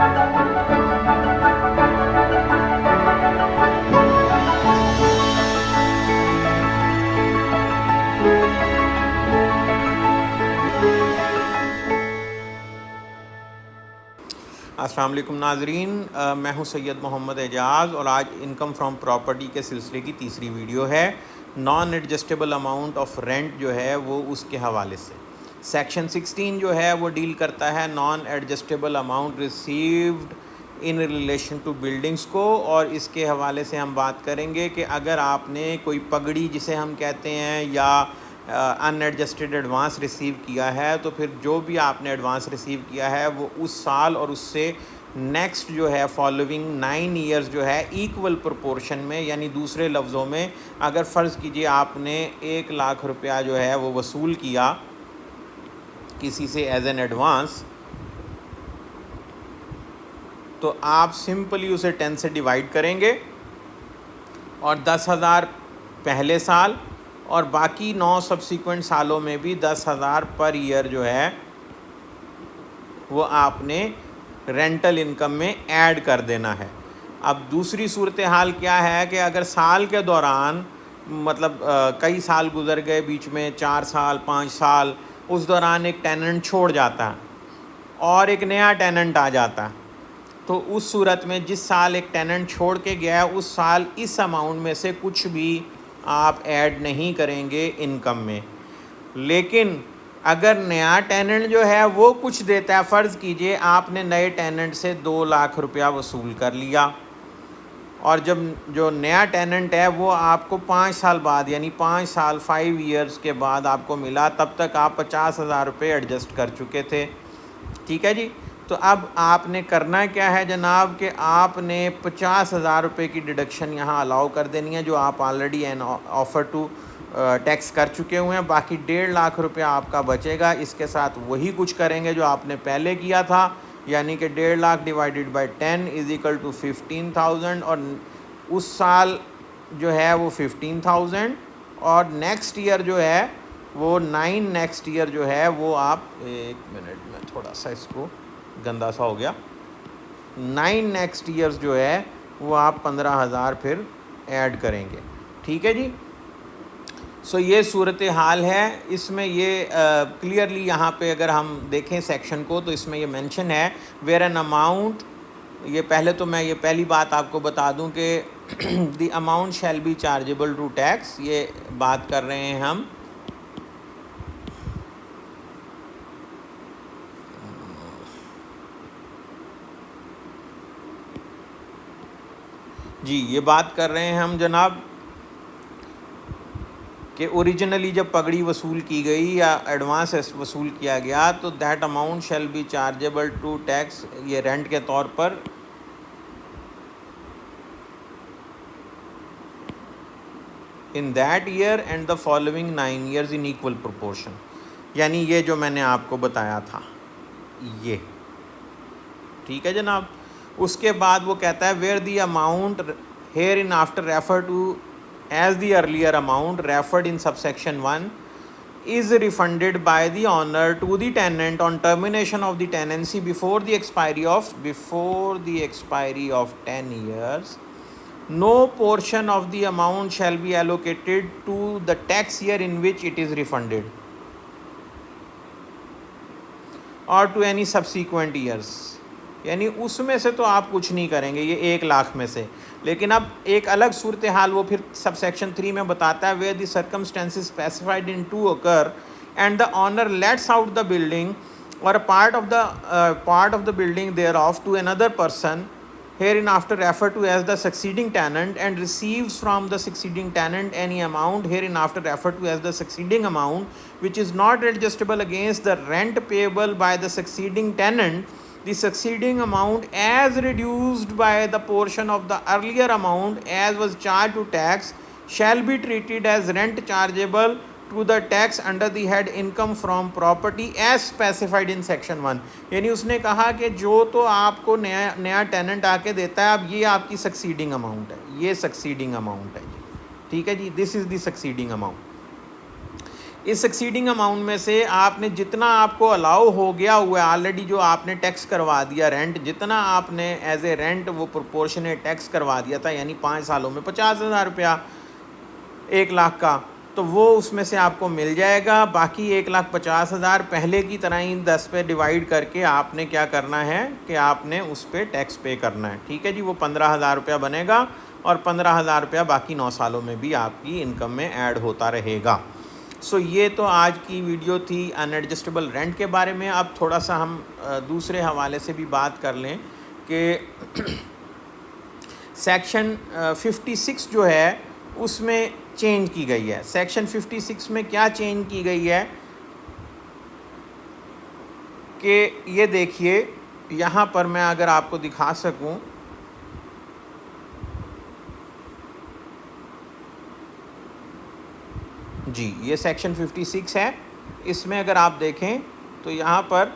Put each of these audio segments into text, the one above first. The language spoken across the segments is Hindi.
अस्सलाम वालेकुम नाज़रीन, मैं हूं सैयद मोहम्मद एजाज़ और आज इनकम फ्रॉम प्रॉपर्टी के सिलसिले की तीसरी वीडियो है। Non adjustable amount of rent जो है वो उसके हवाले से सेक्शन 16 जो है वो डील करता है non adjustable amount received in relation to buildings को, और इसके हवाले से हम बात करेंगे कि अगर आपने कोई पगड़ी जिसे हम कहते हैं या अनएडजस्टेड एडवांस रिसीव किया है, तो फिर जो भी आपने एडवांस रिसीव किया है वो उस साल और उससे नेक्स्ट जो है फॉलोइंग 9 ईयर्स जो है इक्वल प्रोपोर्शन में, यानी दूसरे लफ्ज़ों में अगर फ़र्ज़ कीजिए आपने 1 लाख रुपया जो है वो वसूल किया किसी से एज एन एडवांस, तो आप सिंपली उसे 10 से डिवाइड करेंगे और 10,000 पहले साल और बाकी 9 सब्सिक्वेंट सालों में भी 10,000 पर ईयर जो है वो आपने रेंटल इनकम में ऐड कर देना है। अब दूसरी सूरत हाल क्या है कि अगर साल के दौरान मतलब कई साल गुजर गए, बीच में 4 साल 5 साल, उस दौरान एक टेनेंट छोड़ जाता है और एक नया टेनेंट आ जाता है, तो उस सूरत में जिस साल एक टेनेंट छोड़ के गया है उस साल इस अमाउंट में से कुछ भी आप ऐड नहीं करेंगे इनकम में। लेकिन अगर नया टेनेंट जो है वो कुछ देता है, फ़र्ज़ कीजिए आपने नए टेनेंट से 2 लाख रुपया वसूल कर लिया और जब जो नया टेनेंट है वो आपको 5 साल बाद यानी 5 साल 5 ईयर्स के बाद आपको मिला, तब तक आप 50,000 रुपये एडजस्ट कर चुके थे। ठीक है जी। तो अब आपने करना क्या है जनाब कि आपने 50,000 रुपये की डिडक्शन यहाँ अलाउ कर देनी है जो आप already an offer to tax कर चुके हुए हैं। बाकी 1.5 लाख रुपया आपका बचेगा, इसके साथ वही कुछ करेंगे जो आपने पहले किया था, यानी कि 1.5 lakh divided by 10 is equal to 15,000 और उस साल जो है वो 15,000 और नेक्स्ट ईयर जो है वो 9 नेक्स्ट ईयर जो है वो आप 1 मिनट में थोड़ा सा इसको गंदा सा हो गया, 9 नेक्स्ट ईयर्स जो है वो आप 15,000 फिर ऐड करेंगे। ठीक है जी। सो ये सूरत हाल है। इसमें ये क्लियरली यहाँ पे अगर हम देखें सेक्शन को तो इसमें ये मेंशन है वेयर एन अमाउंट, ये पहले तो मैं ये पहली बात आपको बता दूं कि the amount shall be chargeable to tax, ये बात कर रहे हैं हम। जी ये बात कर रहे हैं हम जनाब कि ओरिजिनली जब पगड़ी वसूल की गई या एडवांस वसूल किया गया तो that amount shall be chargeable to tax, ये रेंट के तौर पर in that year and the following 9 years in equal proportion, यानी ये जो मैंने आपको बताया था ये। ठीक है जनाब। उसके बाद वो कहता है where the amount hereinafter refer to as the earlier amount referred in subsection 1 is refunded by the owner to the tenant on termination of the tenancy before the expiry of 10 years. No portion of the amount shall be allocated to the tax year in which it is refunded or to any subsequent years, यानी उसमें से तो आप कुछ नहीं करेंगे ये 1 लाख में से। लेकिन अब एक अलग सूरत हाल वो फिर सब सेक्शन 3 में बताता है where the circumstances specified in to occur and the owner lets out the building और part of the building thereof to another person hereinafter refer to as the succeeding tenant and receives from the succeeding tenant any amount hereinafter refer to as the succeeding amount which is not adjustable against the rent payable by the succeeding tenant, the succeeding amount as reduced by the portion of the earlier amount as was charged to tax shall be treated as rent chargeable to the tax under the head income from property as specified in section 1। यानी उसने कहा कि जो तो आपको नया टेनेंट आके देता है, अब ये आपकी सक्सीडिंग अमाउंट है, ये सक्सीडिंग अमाउंट है। ठीक है जी, this is the succeeding amount. इस एक्सीडिंग अमाउंट में से आपने जितना आपको अलाउ हो गया हुआ है ऑलरेडी, जो आपने टैक्स करवा दिया रेंट, जितना आपने एज ए रेंट वो प्रोपोर्शनेट टैक्स करवा दिया था, यानी 5 सालों में 50,000 रुपया 1 लाख का, तो वो उसमें से आपको मिल जाएगा। बाकी 1,50,000 पहले की तरह ही 10 पे डिवाइड करके आपने क्या करना है कि आपने उस पर टैक्स पे करना है। ठीक है जी, वो 15,000 रुपया बनेगा और 15,000 रुपया बाकी 9 सालों में भी आपकी इनकम में ऐड होता रहेगा। सो ये तो आज की वीडियो थी अनएडजस्टेबल रेंट के बारे में। अब थोड़ा सा हम दूसरे हवाले से भी बात कर लें कि सेक्शन 56 जो है उसमें चेंज की गई है। सेक्शन 56 में क्या चेंज की गई है कि ये देखिए, यहाँ पर मैं अगर आपको दिखा सकूं, जी ये सेक्शन 56 है। इसमें अगर आप देखें तो यहाँ पर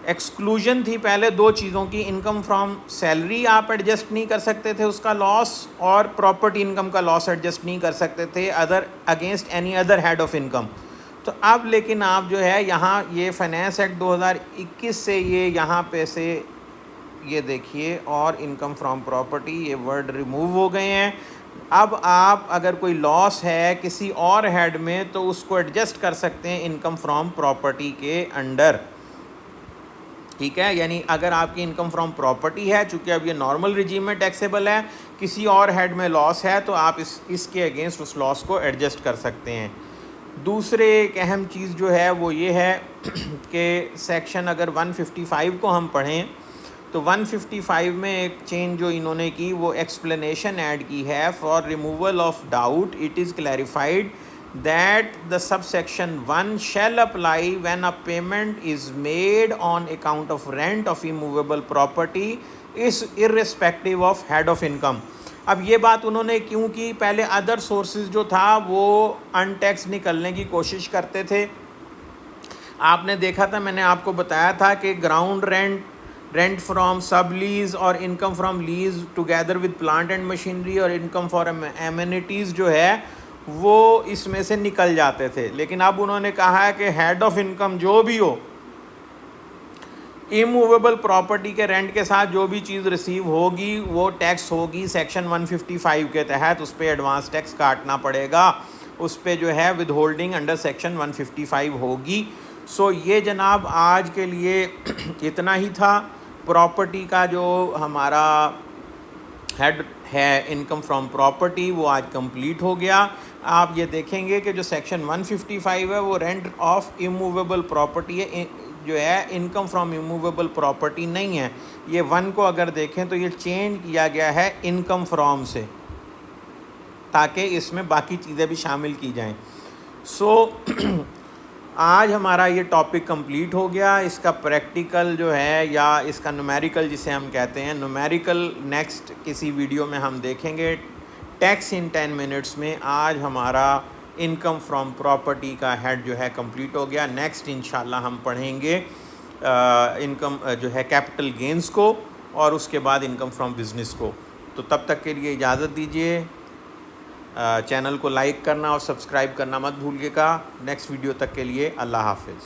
एक्सक्लूजन थी पहले 2 चीज़ों की, इनकम फ्रॉम सैलरी आप एडजस्ट नहीं कर सकते थे उसका लॉस, और प्रॉपर्टी इनकम का लॉस एडजस्ट नहीं कर सकते थे other against any other head of income. तो अब लेकिन आप जो है यहाँ ये फाइनेंस एक्ट 2021 से ये यहाँ पे से ये देखिए, और इनकम फ्रॉम प्रॉपर्टी ये वर्ड रिमूव हो गए हैं। अब आप अगर कोई लॉस है किसी और हेड में तो उसको एडजस्ट कर सकते हैं इनकम फ्रॉम प्रॉपर्टी के अंडर। ठीक है, यानी अगर आपकी इनकम फ्रॉम प्रॉपर्टी है, चूँकि अब ये नॉर्मल रिजीम में टैक्सेबल है, किसी और हेड में लॉस है तो आप इसके अगेंस्ट उस लॉस को एडजस्ट कर सकते हैं। दूसरे एक अहम चीज़ जो है वो ये है कि सेक्शन अगर 155 को हम पढ़ें तो 155 में एक चेंज जो इन्होंने की वो एक्सप्लेनेशन ऐड की है। For removal of doubt it is clarified that the subsection 1 shall apply when a payment is made on account of rent of immovable property is irrespective of head of income। अब ये बात उन्होंने क्यों की, पहले अदर सोर्सेज जो था वो अनटैक्स निकलने की कोशिश करते थे। आपने देखा था, मैंने आपको बताया था कि ग्राउंड रेंट फ्रॉम सब लीज और income from lease together with plant and machinery और इनकम फॉर एमिनिटीज़ जो है वो इसमें से निकल जाते थे। लेकिन अब उन्होंने कहा है कि हेड ऑफ इनकम जो भी हो, इमूवेबल प्रॉपर्टी के रेंट के साथ जो भी चीज़ रिसीव होगी वो टैक्स होगी सेक्शन 155 के तहत, उस पर एडवांस टैक्स काटना पड़ेगा, उस पर जो है विद होल्डिंग अंडर सेक्शन 155 होगी। सो ये जनाब आज के लिए इतना ही था। प्रॉपर्टी का जो हमारा हेड है इनकम फ्रॉम प्रॉपर्टी वो आज कंप्लीट हो गया। आप ये देखेंगे कि जो सेक्शन 155 है वो रेंट ऑफ इमूवेबल प्रॉपर्टी है, जो है इनकम फ्रॉम इमूवेबल प्रॉपर्टी नहीं है। ये 1 को अगर देखें तो ये चेंज किया गया है इनकम फ्रॉम से, ताकि इसमें बाकी चीज़ें भी शामिल की जाएं। सो आज हमारा ये टॉपिक कंप्लीट हो गया। इसका प्रैक्टिकल जो है या इसका न्यूमेरिकल जिसे हम कहते हैं, न्यूमेरिकल नेक्स्ट किसी वीडियो में हम देखेंगे। टैक्स इन 10 मिनट्स में आज हमारा इनकम फ्रॉम प्रॉपर्टी का हेड जो है कंप्लीट हो गया। नेक्स्ट इंशाल्लाह हम पढ़ेंगे इनकम जो है कैपिटल गेंस को और उसके बाद इनकम फ्रॉम बिज़नेस को। तो तब तक के लिए इजाज़त दीजिए। चैनल को लाइक करना और सब्सक्राइब करना मत भूलिएगा। नेक्स्ट वीडियो तक के लिए अल्लाह हाफ़िज़।